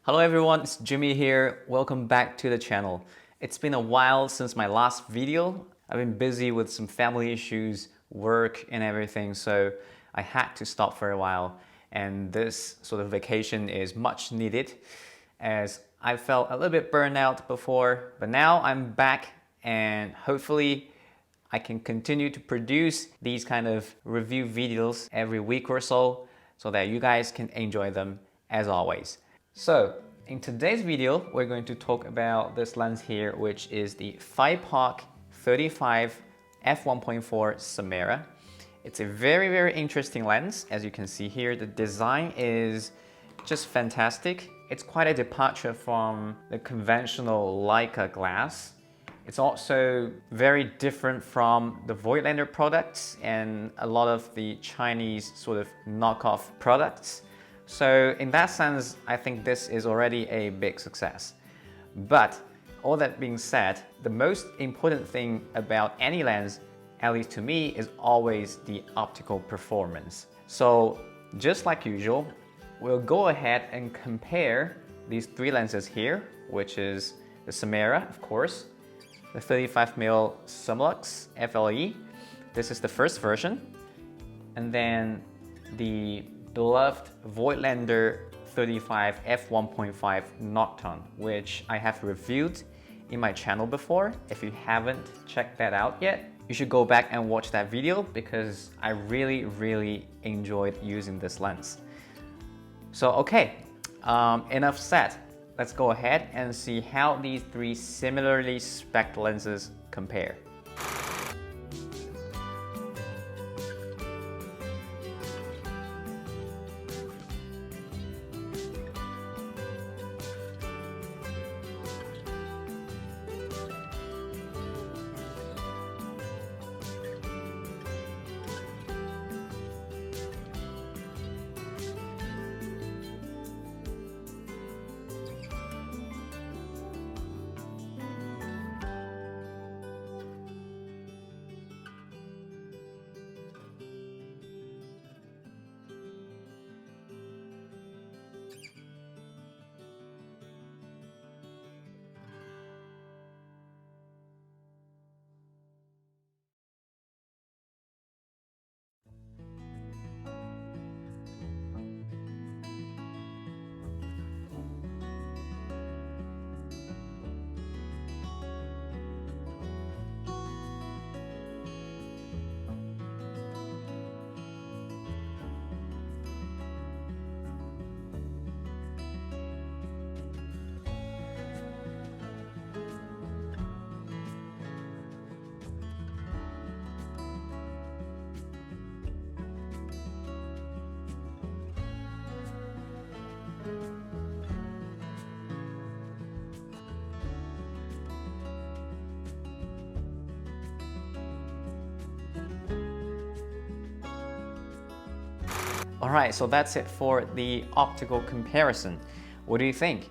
Hello everyone, it's Jimmy here. Welcome back to the channel. It's been a while since my last video. I've been busy with some family issues, work and everything, so I had to stop for a while. And this sort of vacation is much needed as I felt a little bit burned out before, but now I'm back and hopefully I can continue to produce these kind of review videos every week or so that you guys can enjoy them as always. So in today's video, we're going to talk about this lens here, which is the Thypoch 35mm F1.4 Simera. It's a very interesting lens. As you can see here, the design is just fantastic. It's quite a departure from the conventional Leica glass. It's also very different from the Voigtlander products and a lot of the Chinese sort of knockoff products. So in that sense, I think this is already a big success. But all that being said, the most important thing about any lens, at least to me, is always the optical performance. So just like usual, we'll go ahead and compare these three lenses here, which is the Simera, of course, the 35mm Summilux FLE. This is the first version. And then the beloved Voigtlander 35 f1.5 Nokton, which I have reviewed in my channel before. If you haven't checked that out yet, you should go back and watch that video because I really enjoyed using this lens. So okay, enough said. Let's go ahead and see how these three similarly spec'd lenses compare. Alright, so that's it for the optical comparison. What do you think?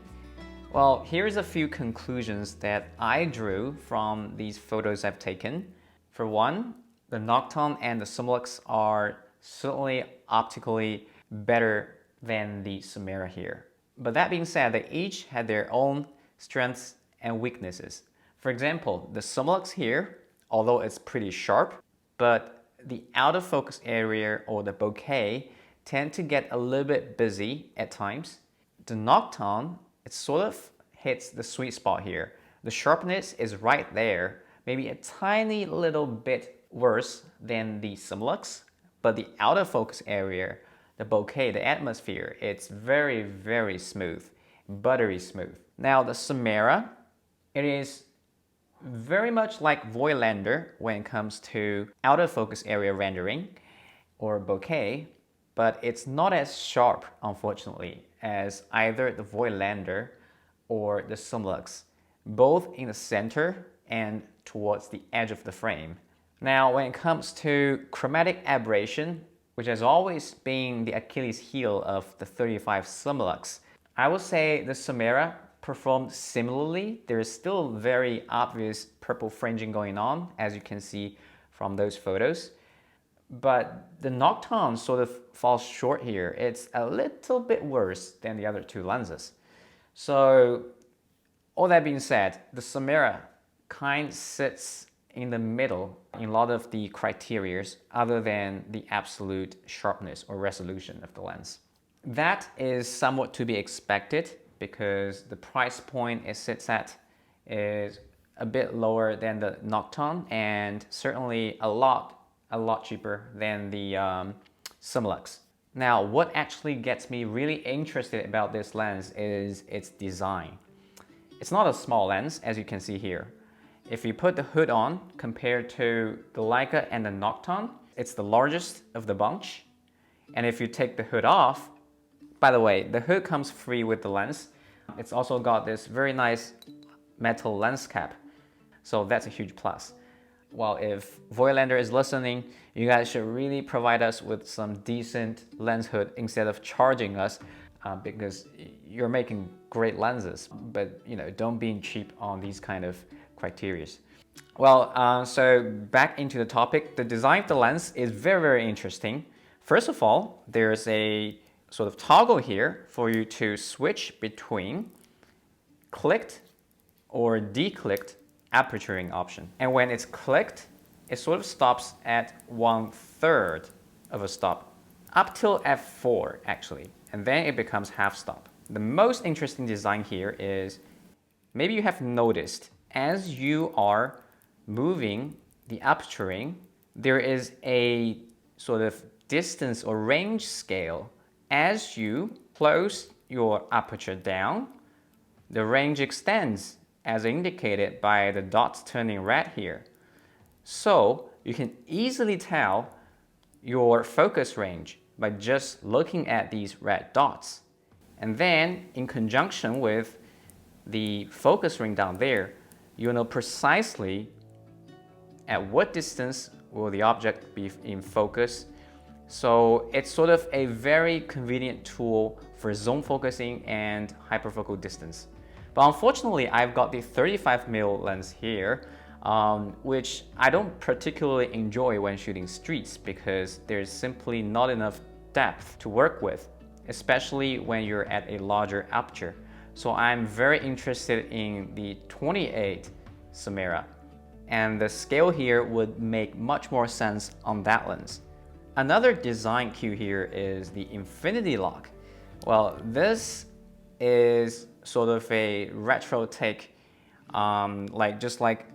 Well, here's a few conclusions that I drew from these photos I've taken. For one, the Nokton and the Summilux are certainly optically better than the Simera here. But that being said, they each had their own strengths and weaknesses. For example, the Summilux here, although it's pretty sharp, but the out of focus area or the bokeh tend to get a little bit busy at times. The Nokton, it sort of hits the sweet spot here. The sharpness is right there, maybe a tiny little bit worse than the Summilux, but the out of focus area, the bokeh, the atmosphere, it's very smooth, buttery smooth. Now the Simera, it is very much like Voigtlander when it comes to out of focus area rendering or bokeh, but it's not as sharp, unfortunately, as either the Voigtlander or the Summilux, both in the center and towards the edge of the frame. Now, when it comes to chromatic aberration, which has always been the Achilles heel of the 35 Summilux, I would say the Simera performed similarly. There is still very obvious purple fringing going on, as you can see from those photos. But the Nokton sort of falls short here. It's a little bit worse than the other two lenses. So all that being said, the Simera kind of sits in the middle in a lot of the criterias other than the absolute sharpness or resolution of the lens. That is somewhat to be expected because the price point it sits at is a bit lower than the Nokton and certainly a lot cheaper than the Summilux. Now, what actually gets me really interested about this lens is its design. It's not a small lens, as you can see here. If you put the hood on, compared to the Leica and the Nokton, it's the largest of the bunch. And if you take the hood off, by the way, the hood comes free with the lens. It's also got this very nice metal lens cap. So that's a huge plus. Well, if Voigtlander is listening, you guys should really provide us with some decent lens hood instead of charging us because you're making great lenses, but don't be cheap on these kind of criteria. Well, so back into the topic, the design of the lens is very, very interesting. First of all, there's a sort of toggle here for you to switch between clicked or declicked aperturing option. And when it's clicked, it sort of stops at 1/3 of a stop, up till f4 actually, and then it becomes half stop. The most interesting design here is, maybe you have noticed, as you are moving the aperturing, there is a sort of distance or range scale. As you close your aperture down, the range extends as indicated by the dots turning red here. So you can easily tell your focus range by just looking at these red dots. And then in conjunction with the focus ring down there, you know precisely at what distance will the object be in focus. So it's sort of a very convenient tool for zone focusing and hyperfocal distance. But unfortunately, I've got the 35mm lens here, which I don't particularly enjoy when shooting streets because there's simply not enough depth to work with, especially when you're at a larger aperture. So I'm very interested in the 28 Simera, and the scale here would make much more sense on that lens. Another design cue here is the infinity lock. Well, this is sort of a retro take, just like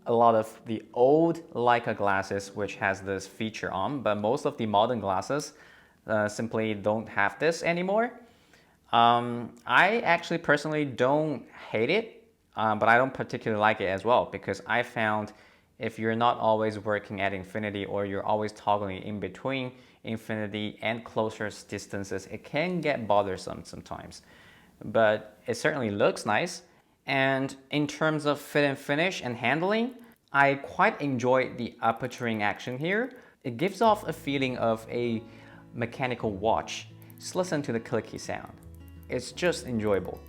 a lot of the old Leica glasses which has this feature on, but most of the modern glasses simply don't have this anymore. I actually personally don't hate it, but I don't particularly like it as well because I found if you're not always working at infinity or you're always toggling in between infinity and closer distances, it can get bothersome sometimes. But it certainly looks nice. And in terms of fit and finish and handling, I quite enjoy the aperturing action here. It gives off a feeling of a mechanical watch. Just listen to the clicky sound. It's just enjoyable.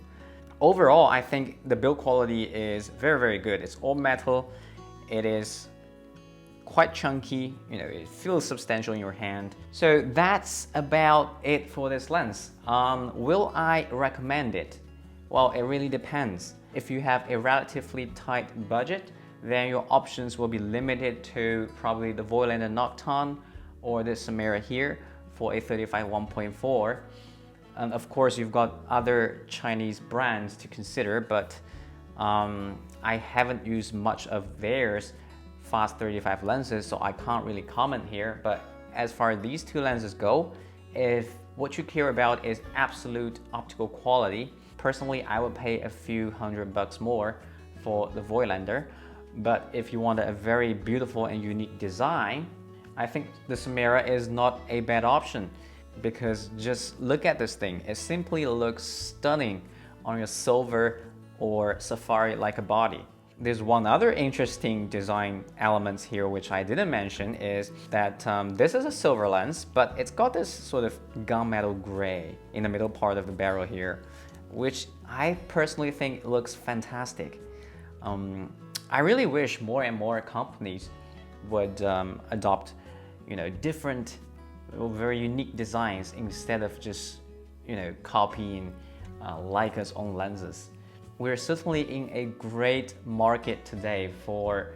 Overall, I think the build quality is very, very good. It's all metal. It is quite chunky, it feels substantial in your hand. So that's about it for this lens. Will I recommend it? Well, it really depends. If you have a relatively tight budget, then your options will be limited to probably the Voigtlander Nokton or the Simera here for a 35 1.4. And of course, you've got other Chinese brands to consider, but I haven't used much of theirs fast 35 lenses, so I can't really comment here. But as far as these two lenses go, if what you care about is absolute optical quality, personally I would pay a few $100 more for the Voigtlander. But if you want a very beautiful and unique design, I think the Simera is not a bad option, because just look at this thing. It simply looks stunning on your silver or safari like a body. There's one other interesting design elements here which I didn't mention, is that this is a silver lens, but it's got this sort of gunmetal gray in the middle part of the barrel here, which I personally think looks fantastic. I really wish more and more companies would adopt, different, very unique designs instead of just, copying Leica's own lenses. We're certainly in a great market today for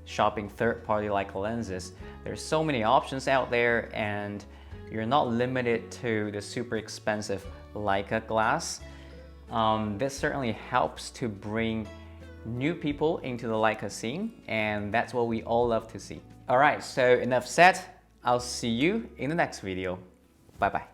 shopping third-party Leica lenses. There's so many options out there, and you're not limited to the super expensive Leica glass. This certainly helps to bring new people into the Leica scene, and that's what we all love to see. Alright, so enough said. I'll see you in the next video. Bye bye.